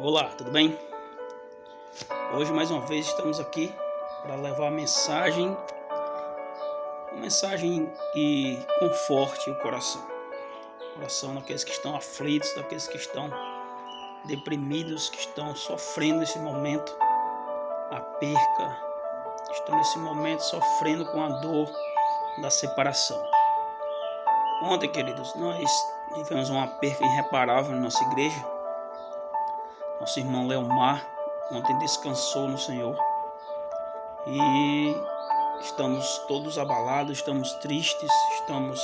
Olá, tudo bem? Hoje mais uma vez estamos aqui para levar uma mensagem que conforte o coração daqueles que estão aflitos, daqueles que estão deprimidos, que estão sofrendo nesse momento a perca, estão nesse momento sofrendo com a dor da separação. Ontem, queridos, nós tivemos uma perca irreparável na nossa igreja. Nosso irmão Leomar ontem descansou no Senhor e estamos todos abalados, estamos tristes, estamos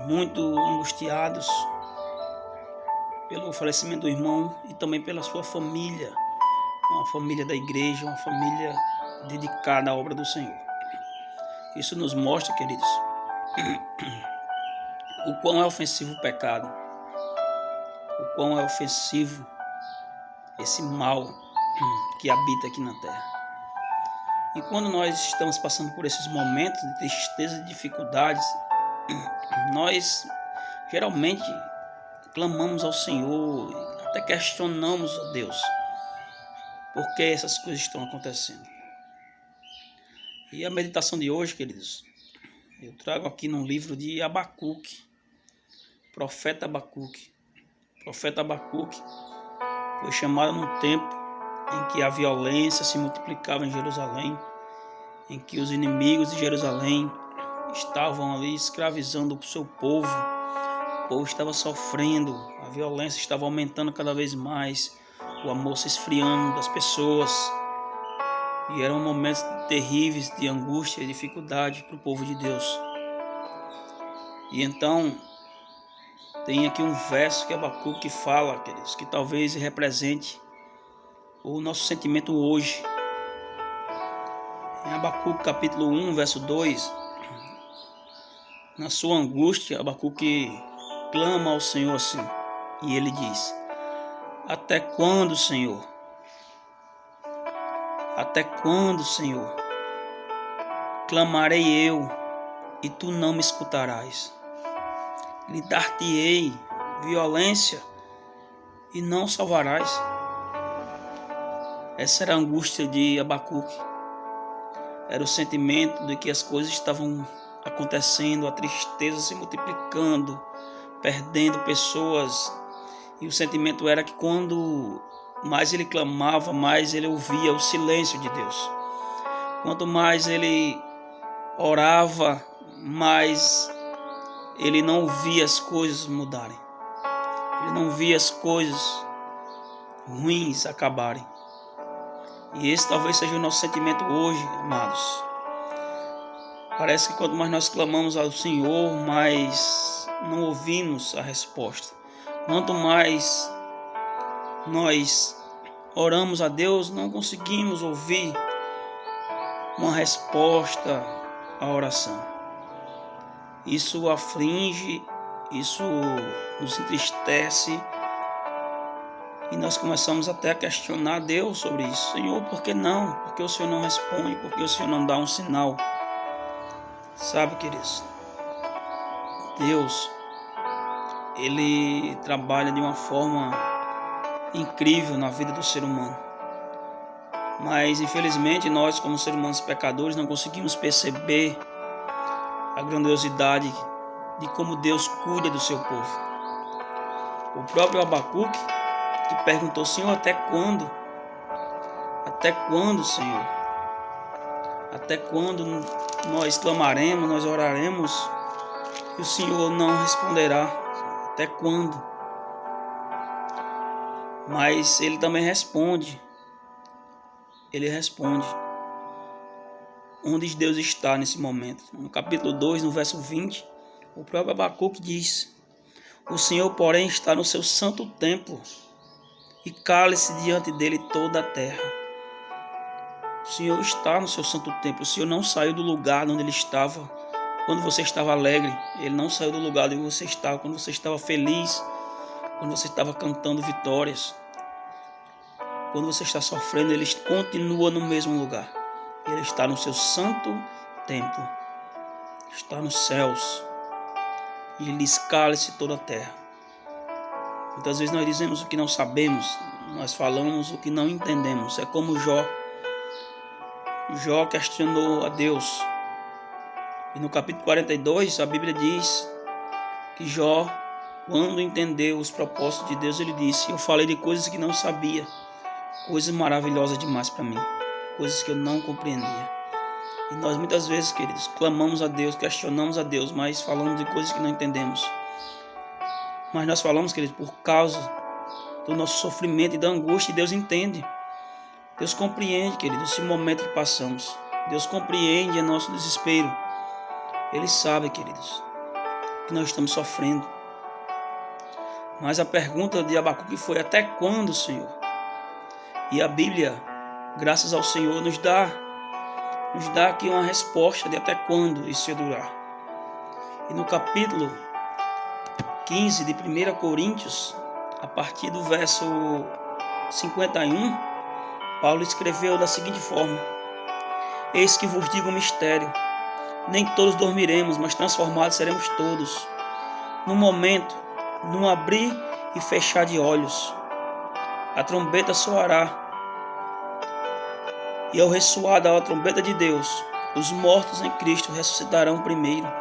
muito angustiados pelo falecimento do irmão e também pela sua família, uma família da igreja, uma família dedicada à obra do Senhor. Isso nos mostra, queridos, o quão é ofensivo o pecado, o quão é ofensivo esse mal que habita aqui na terra. E quando nós estamos passando por esses momentos de tristeza e dificuldades, nós geralmente clamamos ao Senhor, até questionamos a Deus por que essas coisas estão acontecendo. E a meditação de hoje, queridos, eu trago aqui num livro de Abacuque, profeta Abacuque. O profeta Abacuque foi chamado num tempo em que a violência se multiplicava em Jerusalém, em que os inimigos de Jerusalém estavam ali escravizando o seu povo. O povo estava sofrendo, a violência estava aumentando cada vez mais, o amor se esfriando das pessoas. E eram momentos terríveis de angústia e dificuldade para o povo de Deus. E então, tem aqui um verso que Abacuque fala, queridos, que talvez represente o nosso sentimento hoje. Em Abacuque capítulo 1, verso 2, na sua angústia, Abacuque clama ao Senhor assim, e ele diz: até quando, Senhor? Até quando, Senhor? Clamarei eu, e tu não me escutarás. Gritar-te-ei violência, e não salvarás. Essa era a angústia de Abacuque. Era o sentimento de que as coisas estavam acontecendo, a tristeza se multiplicando, perdendo pessoas. E o sentimento era que quando mais ele clamava, mais ele ouvia o silêncio de Deus. Quanto mais ele orava, mais ele não via as coisas mudarem. Ele não via as coisas ruins acabarem. E esse talvez seja o nosso sentimento hoje, amados. Parece que quanto mais nós clamamos ao Senhor, mais não ouvimos a resposta. Quanto mais nós oramos a Deus, não conseguimos ouvir uma resposta à oração. Isso aflige, isso nos entristece. E nós começamos até a questionar Deus sobre isso. Senhor, por que não? Por que o Senhor não responde? Por que o Senhor não dá um sinal? Sabe, queridos, Deus, Ele trabalha de uma forma incrível na vida do ser humano. Mas, infelizmente, nós, como seres humanos pecadores, não conseguimos perceber a grandiosidade de como Deus cuida do seu povo. O próprio Abacuque que perguntou: Senhor, até quando? Até quando, Senhor? Até quando nós clamaremos, nós oraremos e o Senhor não responderá? Até quando? Mas Ele também responde. Ele responde. Onde Deus está nesse momento? No capítulo 2, no verso 20, o próprio Abacuque diz: o Senhor, porém, está no seu santo templo, e cale-se diante dele toda a terra. O Senhor está no seu santo templo. O Senhor não saiu do lugar onde Ele estava quando você estava alegre. Ele não saiu do lugar onde você estava quando você estava feliz, quando você estava cantando vitórias. Quando você está sofrendo, Ele continua no mesmo lugar. Ele está no seu santo templo. Está nos céus. E lhes cale-se toda a terra. Muitas vezes nós dizemos o que não sabemos, nós falamos o que não entendemos. É como Jó. Jó questionou a Deus. E no capítulo 42, a Bíblia diz que Jó, quando entendeu os propósitos de Deus, ele disse: eu falei de coisas que não sabia, coisas maravilhosas demais para mim, coisas que eu não compreendia. E nós muitas vezes, queridos, clamamos a Deus, questionamos a Deus, mas falamos de coisas que não entendemos. Mas nós falamos, queridos, por causa do nosso sofrimento e da angústia, e Deus entende. Deus compreende, queridos, esse momento que passamos. Deus compreende o nosso desespero. Ele sabe, queridos, que nós estamos sofrendo. Mas a pergunta de Abacuque foi: até quando, Senhor? E a Bíblia, graças ao Senhor, nos dá aqui uma resposta de até quando isso ia durar. E no capítulo 15 de 1 Coríntios, a partir do verso 51, Paulo escreveu da seguinte forma: eis que vos digo um mistério, nem todos dormiremos, mas transformados seremos todos, no momento, num abrir e fechar de olhos. A trombeta soará, e ao ressoar da trombeta de Deus, os mortos em Cristo ressuscitarão primeiro,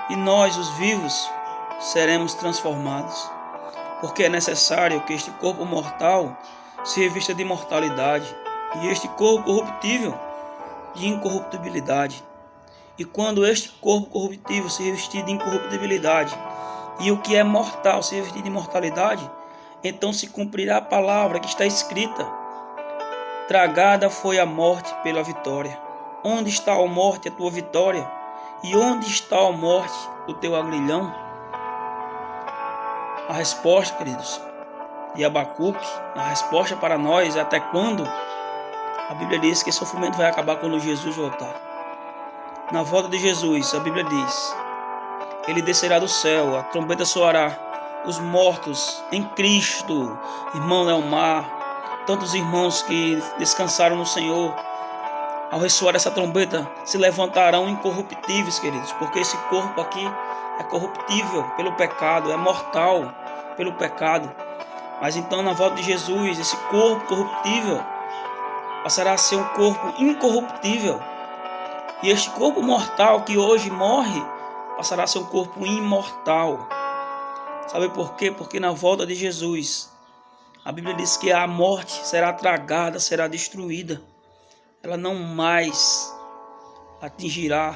e nós, os vivos, seremos transformados, porque é necessário que este corpo mortal se revista de imortalidade, e este corpo corruptível de incorruptibilidade. E quando este corpo corruptível se revestir de incorruptibilidade, e o que é mortal se revestir de imortalidade, então se cumprirá a palavra que está escrita: tragada foi a morte pela vitória. Onde está, ó morte, a tua vitória? E onde está, ó morte, o teu aguilhão? A resposta, queridos, de Abacuque, a resposta para nós é até quando? A Bíblia diz que esse sofrimento vai acabar quando Jesus voltar. Na volta de Jesus, a Bíblia diz: ele descerá do céu, a trombeta soará, os mortos em Cristo, irmão Leomar, tantos irmãos que descansaram no Senhor, ao ressoar essa trombeta, se levantarão incorruptíveis, queridos, porque esse corpo aqui é corruptível pelo pecado, é mortal pelo pecado. Mas então, na volta de Jesus, esse corpo corruptível passará a ser um corpo incorruptível. E este corpo mortal que hoje morre passará a ser um corpo imortal. Sabe por quê? Porque na volta de Jesus, a Bíblia diz que a morte será tragada, será destruída. Ela não mais atingirá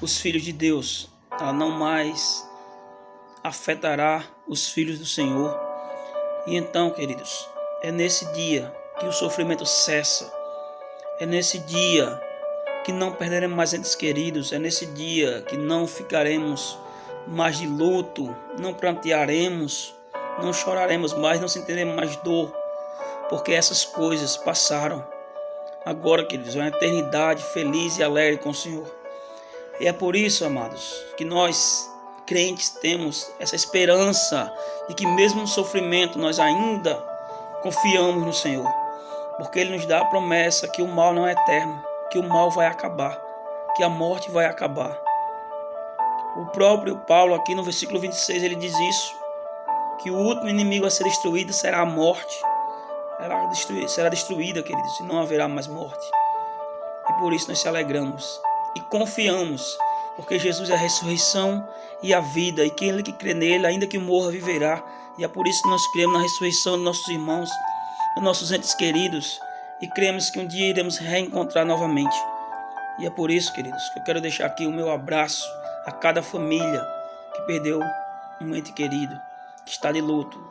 os filhos de Deus. Ela não mais afetará os filhos do Senhor. E então, queridos, é nesse dia que o sofrimento cessa. É nesse dia que não perderemos mais entes queridos. É nesse dia que não ficaremos mais de luto, não prantearemos, não choraremos mais, não sentiremos mais dor, porque essas coisas passaram. Agora, queridos, é uma eternidade feliz e alegre com o Senhor. E é por isso, amados, que nós, crentes, temos essa esperança de que mesmo no sofrimento nós ainda confiamos no Senhor, porque Ele nos dá a promessa que o mal não é eterno, que o mal vai acabar, que a morte vai acabar. O próprio Paulo aqui no versículo 26, ele diz isso, que o último inimigo a ser destruído será a morte. Ela será destruída, queridos, e não haverá mais morte. E por isso nós se alegramos e confiamos, porque Jesus é a ressurreição e a vida, e aquele que crê nele, ainda que morra, viverá. E é por isso que nós cremos na ressurreição dos nossos irmãos, dos nossos entes queridos, e cremos que um dia iremos reencontrar novamente. E é por isso, queridos, que eu quero deixar aqui o meu abraço a cada família que perdeu um ente querido, que está de luto.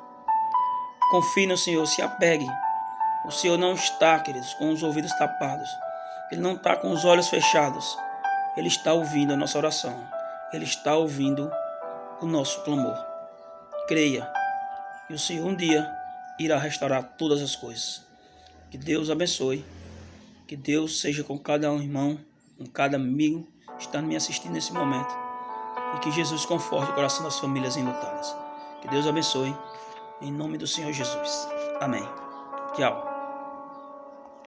Confie no Senhor, se apegue. O Senhor não está, queridos, com os ouvidos tapados. Ele não está com os olhos fechados. Ele está ouvindo a nossa oração. Ele está ouvindo o nosso clamor. Creia que o Senhor um dia irá restaurar todas as coisas. Que Deus abençoe. Que Deus seja com cada um irmão, com cada amigo que está me assistindo nesse momento. E que Jesus conforte o coração das famílias enlutadas. Que Deus abençoe. Em nome do Senhor Jesus. Amém. Tchau.